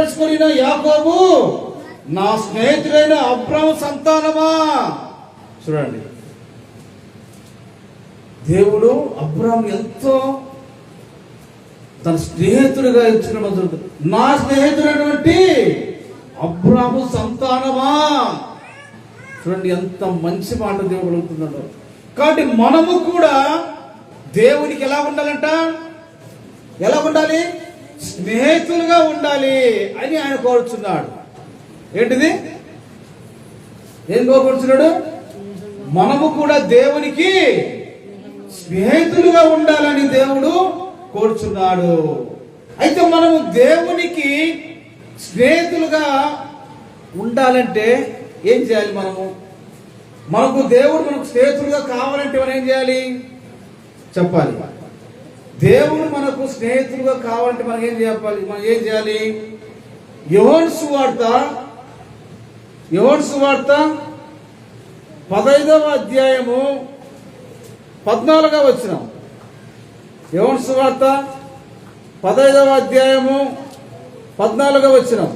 ఏర్పరచుకుని యాకోబు నా స్నేహితుడైన అబ్రాము సంతానమా. చూడండి, దేవుడు అబ్రాము ఎంతో తన స్నేహితుడిగా ఎంచుకున్న, నా స్నేహితుడైనటువంటి అబ్రాము సంతానమా. చూడండి ఎంత మంచి మాట దేవుడు అడుగుతున్నాడు. కాబట్టి మనము కూడా దేవునికి ఎలా ఉండాలంట, ఎలా ఉండాలి, స్నేహితులుగా ఉండాలి అని ఆయన కోరుచున్నాడు. ఏంటిది, ఏం కోరుకుంటున్నాడు? మనము కూడా దేవునికి స్నేహితులుగా ఉండాలని దేవుడు కోరుచున్నాడు. అయితే మనము దేవునికి స్నేహితులుగా ఉండాలంటే ఏం చేయాలి? మనకు దేవుడు మనకు స్నేహితులుగా కావాలంటే మనం ఏం చేయాలి చెప్పాలి. దేవుడు మనకు స్నేహితులుగా కావాలంటే మనం ఏం చేయాలి? యోహాను సువార్త 15వ అధ్యాయము 14వ వచనం. యోహాను సువార్త 15వ అధ్యాయము 14వ వచనం.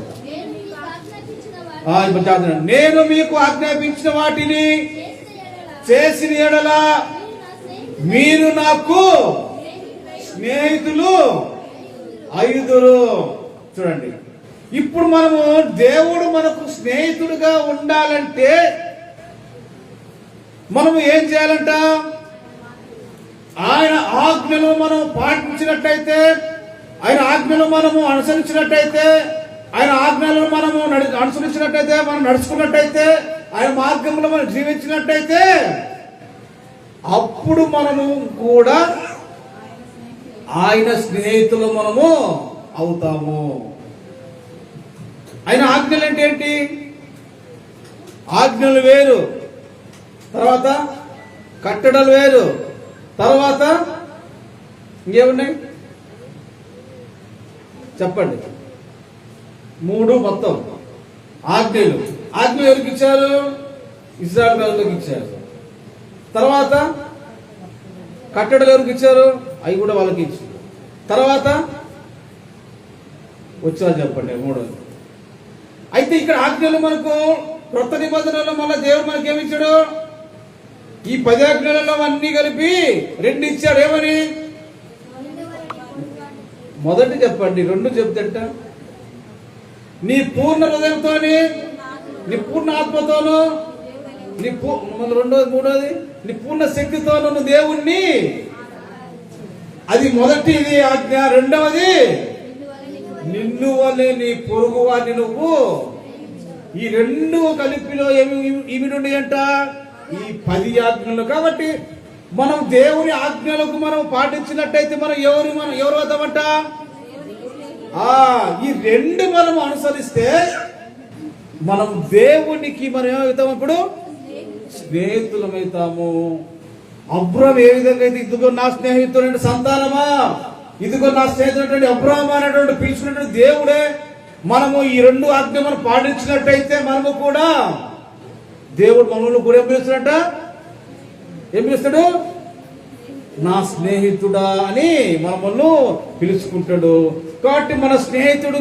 నేను మీకు ఆజ్ఞాపించిన వాటిని చేసిన యెడల మీరు నాకు స్నేహితులు అయ్యుదురు. చూడండి, ఇప్పుడు మనము దేవుడు మనకు స్నేహితుడుగా ఉండాలంటే మనము ఏం చేయాలంట? ఆయన ఆజ్ఞలు మనం పాటించినట్టయితే, ఆయన ఆజ్ఞలు మనము అనుసరించినట్టయితే, ఆయన ఆజ్ఞలను మనము అనుసరించినట్టయితే, మనం నడుచుకున్నట్టయితే, ఆయన మార్గంలో మనం జీవించినట్టయితే అప్పుడు మనము కూడా ఆయన స్నేహితులు మనము అవుతాము. ఆయన ఆజ్ఞలు అంటే ఏంటి? ఆజ్ఞలు వేరు, తర్వాత కట్టడలు వేరు, తర్వాత ఇంకేమున్నాయి చెప్పండి? 3 మొత్తం ఆజ్ఞలు. ఆజ్ఞలు ఎవరికి ఇచ్చారు? ఇశ్రాయేలు ప్రజలకు ఇచ్చారు. తర్వాత కట్టడలు ఎవరికి ఇచ్చారు? అవి కూడా వాళ్ళకి ఇచ్చారు. తర్వాత వచ్చారు చెప్పండి 3. అయితే ఇక్కడ ఆజ్ఞలు మనకు క్రొత్త నిబంధనలో మళ్ళీ దేవుడు మనకి ఏమి ఇచ్చాడు? ఈ 10 ఆజ్ఞలలో అన్ని కలిపి 2 ఇచ్చాడు. ఏమని? మొదటి చెప్పండి, 2 చెప్తేట నీ పూర్ణ హృదయంతో, నీ పూర్ణ ఆత్మతోను, రెండోది, మూడోది నీ పూర్ణ శక్తితో నువ్వు దేవుణ్ణి, అది మొదటిది ఆజ్ఞ. రెండవది నిన్ను వలె నీ పొరుగు వారిని నువ్వు. ఈ 2 కలిపిలో ఏమిటి అంట? ఈ 10 ఆజ్ఞలు. కాబట్టి మనం దేవుని ఆజ్ఞలకు మనం పాటించినట్టయితే మనం ఎవరు అవుతామంట? ఈ 2 మనం అనుసరిస్తే మనం దేవునికి మనం ఏమవుతాం? ఇప్పుడు స్నేహితులమవుతాము. అబ్రాము ఏ విధంగా అయితే ఇదిగో నా స్నేహితుడు సంతానమా, ఇదిగో నా స్నేహితుడు అబ్రాము అనేటువంటి పిలుచుకున్నటువంటి దేవుడే, మనము ఈ 2 ఆజ్ఞ మనం పాటించినట్టయితే మనము కూడా దేవుడు మనల్ని కూడా ఏం పిలుస్తాడట? ఏం పిలుస్తాడు? నా స్నేహితుడా అని మనల్ని పిలుచుకుంటాడు. కాబట్టి మన స్నేహితుడు